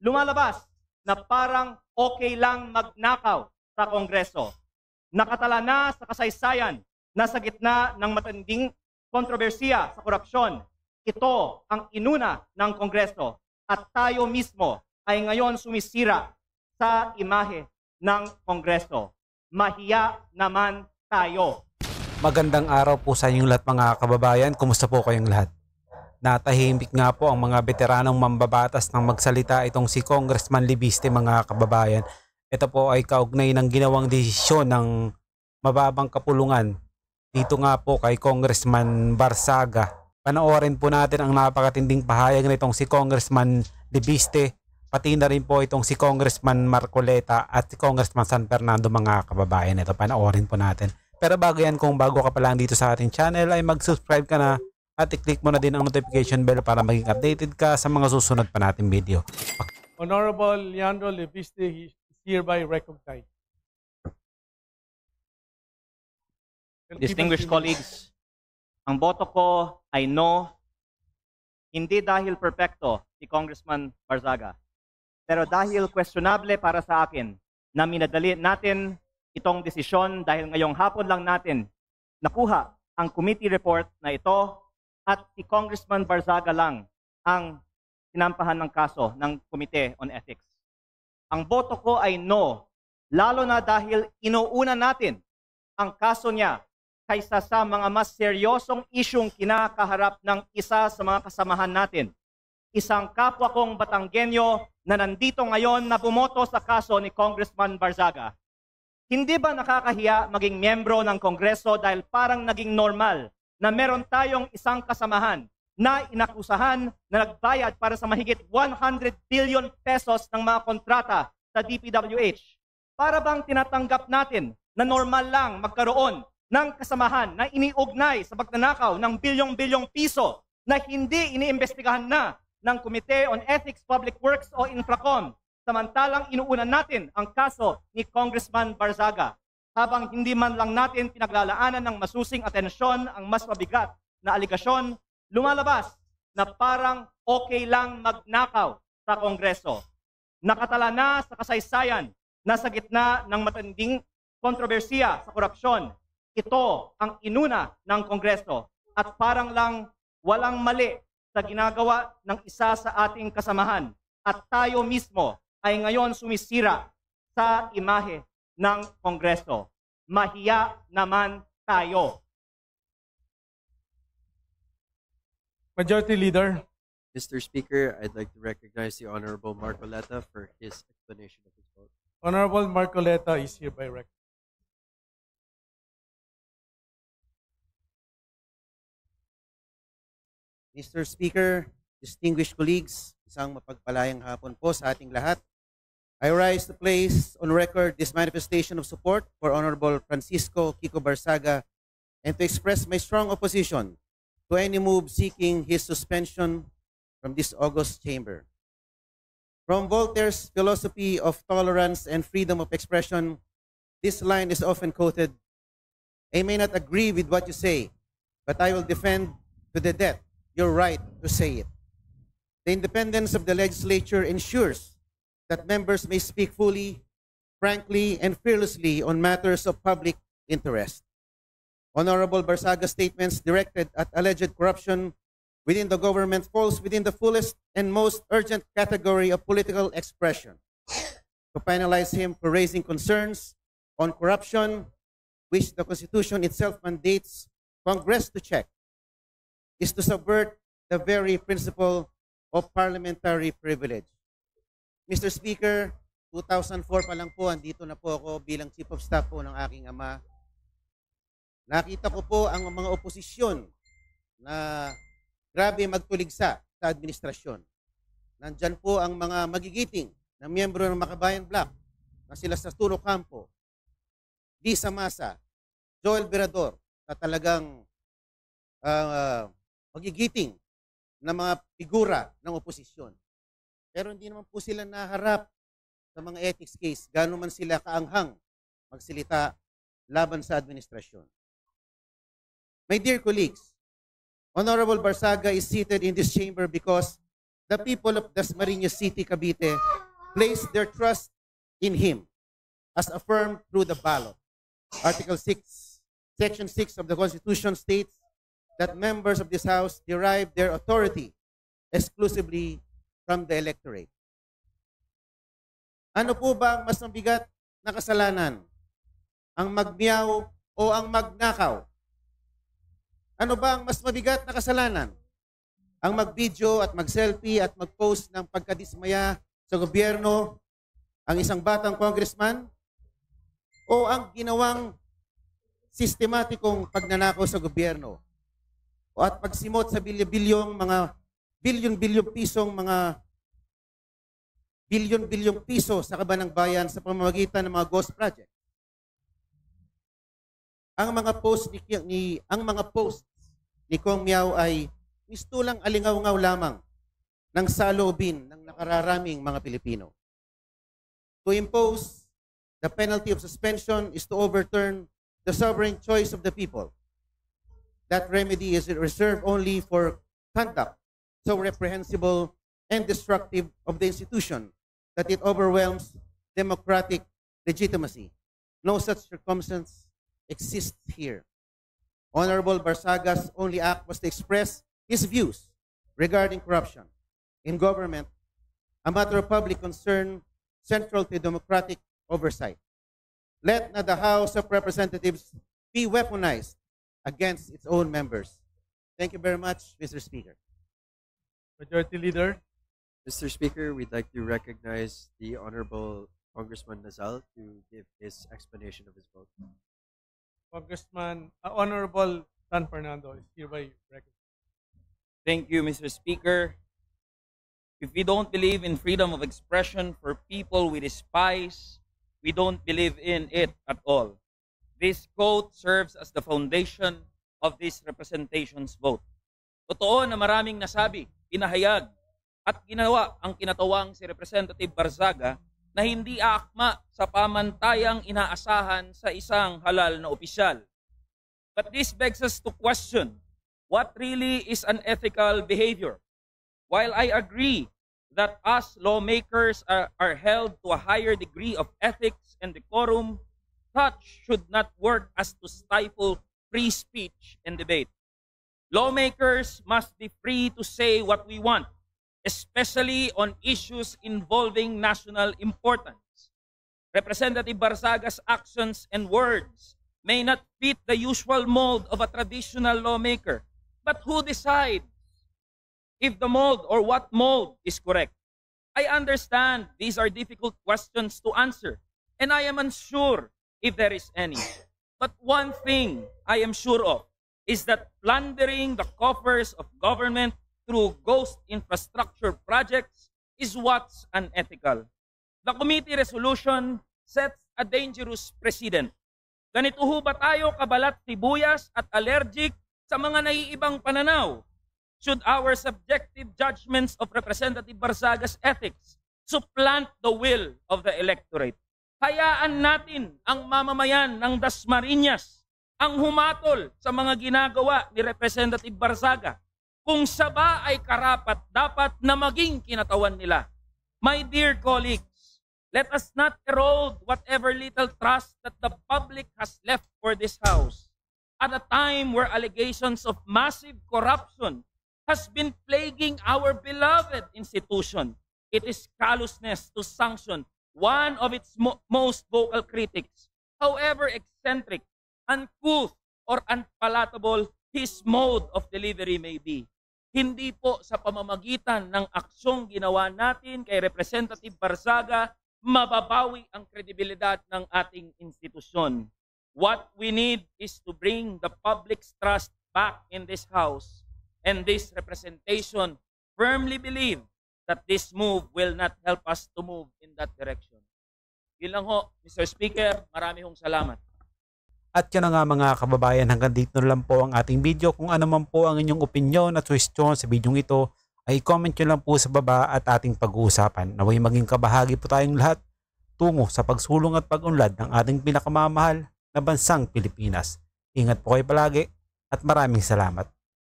lumalabas na parang okay lang magnakaw sa Kongreso. Nakatala na sa kasaysayan na sa gitna ng matinding kontrobersiya sa korupsyon, ito ang inuna ng Kongreso at tayo mismo ay ngayon sumisira sa imahe ng Kongreso. Mahiya naman tayo. Magandang araw po sa inyong lahat mga kababayan. Kumusta po kayong lahat? Natahimik nga po ang mga veteranong mambabatas nang magsalita itong si Congressman Libiste mga kababayan. Ito po ay kaugnay ng ginawang desisyon ng mababang kapulungan dito nga po kay Congressman Barzaga. Panoorin po natin ang napakatinding pahayag nitong si Congressman Libiste, pati na rin po itong si Congressman Marcoleta at si Congressman San Fernando mga kababayan. Ito panoorin po natin. Pero bago yan, kung bago ka pa lang dito sa ating channel ay mag-subscribe ka na at i-click mo na din ang notification bell para maging updated ka sa mga susunod pa nating video. Honorable Leandro Libiste is hereby recognized. Distinguished colleagues, ang boto ko ay no, hindi dahil perpekto si Congressman Barzaga, pero dahil questionable para sa akin na minadali natin itong desisyon dahil ngayong hapon lang natin nakuha ang committee report na ito at si Congressman Barzaga lang ang sinampahan ng kaso ng Committee on Ethics. Ang boto ko ay no, lalo na dahil inuuna natin ang kaso niya kaysa sa mga mas seryosong isyong kinakaharap ng isa sa mga kasamahan natin. Isang kapwa kong Batanggenyo na nandito ngayon na bumoto sa kaso ni Congressman Barzaga. Hindi ba nakakahiya maging miyembro ng Kongreso dahil parang naging normal na meron tayong isang kasamahan na inakusahan na nagbayad para sa mahigit 100 billion pesos ng mga kontrata sa DPWH? Para bang tinatanggap natin na normal lang magkaroon ng kasamahan na iniugnay sa pagnanakaw ng bilyong-bilyong piso na hindi iniimbestigahan na ng Committee on Ethics, Public Works o Infracom, samantalang inuunan natin ang kaso ni Congressman Barzaga, habang hindi man lang natin pinaglalaanan ng masusing atensyon ang mas mabigat na aligasyon, lumalabas na parang okay lang magnakaw sa Kongreso. Nakatala na sa kasaysayan na sa gitna ng matinding kontrobersiya sa korupsyon, ito ang inuna ng Kongreso at parang lang walang mali sa ginagawa ng isa sa ating kasamahan at tayo mismo ay ngayon sumisira sa imahe ng Kongreso. Mahiya naman tayo. Majority Leader. Mr. Speaker, I'd like to recognize the Honorable Marcoleta for his explanation of his vote. Honorable Marcoleta is hereby recognized. Mr. Speaker, distinguished colleagues, isang mapagpalayang hapon po sa ating lahat. I rise to place on record this manifestation of support for Honorable Francisco Kiko Barzaga and to express my strong opposition to any move seeking his suspension from this august chamber. From Voltaire's philosophy of tolerance and freedom of expression, this line is often quoted, "I may not agree with what you say, but I will defend to the death your right to say it." The independence of the legislature ensures that members may speak fully, frankly, and fearlessly on matters of public interest. Honorable Barzaga's statements directed at alleged corruption within the government falls within the fullest and most urgent category of political expression. To penalize him for raising concerns on corruption, which the Constitution itself mandates Congress to check, is to subvert the very principle of parliamentary privilege. Mr. Speaker, 2004 pa lang po, andito na po ako bilang Chief of Staff po ng aking ama. Nakita ko po ang mga oposisyon na grabe magtuligsa sa administrasyon. Nandyan po ang mga magigiting na miyembro ng Makabayan Bloc na sila sa Turo Campo, Di Samasa, Joel Virador, na talagang magigiting na mga figura ng oposisyon. Pero hindi naman po sila naharap sa mga ethics case, gano'n man sila kaanghang magsilita laban sa administrasyon. My dear colleagues, Honorable Barzaga is seated in this chamber because the people of Dasmariñas City, Cavite, place their trust in him as affirmed through the ballot. Article 6, Section 6 of the Constitution states that members of this House derive their authority exclusively from the electorate. Ano po ba ang mas mabigat na kasalanan? Ang magmiyaw o ang magnakaw? Ano ba ang mas mabigat na kasalanan? Ang mag-video at mag-selfie at mag-post ng pagkadismaya sa gobyerno, ang isang batang congressman, o ang ginawang sistematikong pagnanakaw sa gobyerno, o at pagsimot sa bilyon-bilyong piso sa kaban ng bayan sa pamamagitan ng mga ghost project. Ang mga posts ni Kong Miao ay mistulang alingaw-ngaw lamang ng saloobin ng nakararaming mga Pilipino. To impose the penalty of suspension is to overturn the sovereign choice of the people. That remedy is reserved only for conduct so reprehensible and destructive of the institution that it overwhelms democratic legitimacy. No such circumstance exists here. Honorable Barsaga's only act was to express his views regarding corruption in government, a matter of public concern central to democratic oversight. Let not the House of Representatives be weaponized against its own members. Thank you very much, Mr. Speaker. Majority Leader. Mr. Speaker, we'd like to recognize the Honorable Congressman Nazal to give his explanation of his vote. Honorable San Fernando is hereby recognized. Thank you, Mr. Speaker. If we don't believe in freedom of expression for people we despise, we don't believe in it at all. This quote serves as the foundation of this representation's vote. Totoo na maraming nasabi, pinahayag, at ginawa ang kinatawang si Representative Barzaga na hindi aakma sa pamantayang inaasahan sa isang halal na opisyal. But this begs us to question, what really is unethical behavior? While I agree that us lawmakers are held to a higher degree of ethics and decorum, such should not work as to stifle free speech and debate. Lawmakers must be free to say what we want, especially on issues involving national importance. Representative Barsaga's actions and words may not fit the usual mold of a traditional lawmaker, but who decides if the mold or what mold is correct? I understand these are difficult questions to answer, and I am unsure if there is any. But one thing I am sure of is that plundering the coffers of government through ghost infrastructure projects is what's unethical. The committee resolution sets a dangerous precedent. Ganito ho ba tayo kabalat sibuyas at allergic sa mga naiibang pananaw? Should our subjective judgments of Representative Barsaga's ethics supplant the will of the electorate? Hayaan natin ang mamamayan ng Dasmariñas ang humatol sa mga ginagawa ni Representative Barzaga kung siya ba ay karapat-dapat na maging kinatawan nila. My dear colleagues, let us not erode whatever little trust that the public has left for this House at a time where allegations of massive corruption has been plaguing our beloved institution. It is callousness to sanction one of its most vocal critics, however eccentric, uncouth, or unpalatable his mode of delivery may be. Hindi po sa pamamagitan ng aksyong ginawa natin kay Representative Barzaga mababawi ang kredibilidad ng ating institusyon. What we need is to bring the public's trust back in this House, and this representation firmly believe that this move will not help us to move in that direction. Yun lang ho, Mr. Speaker, marami hong salamat. At yun na nga mga kababayan, hanggang dito lang po ang ating video. Kung ano man po ang inyong opinion at suggestion sa video ito, ay comment nyo lang po sa baba at ating pag-uusapan. Naway maging kabahagi po tayong lahat tungo sa pagsulong at pag-unlad ng ating pinakamamahal na bansang Pilipinas. Ingat po kayo palagi at maraming salamat.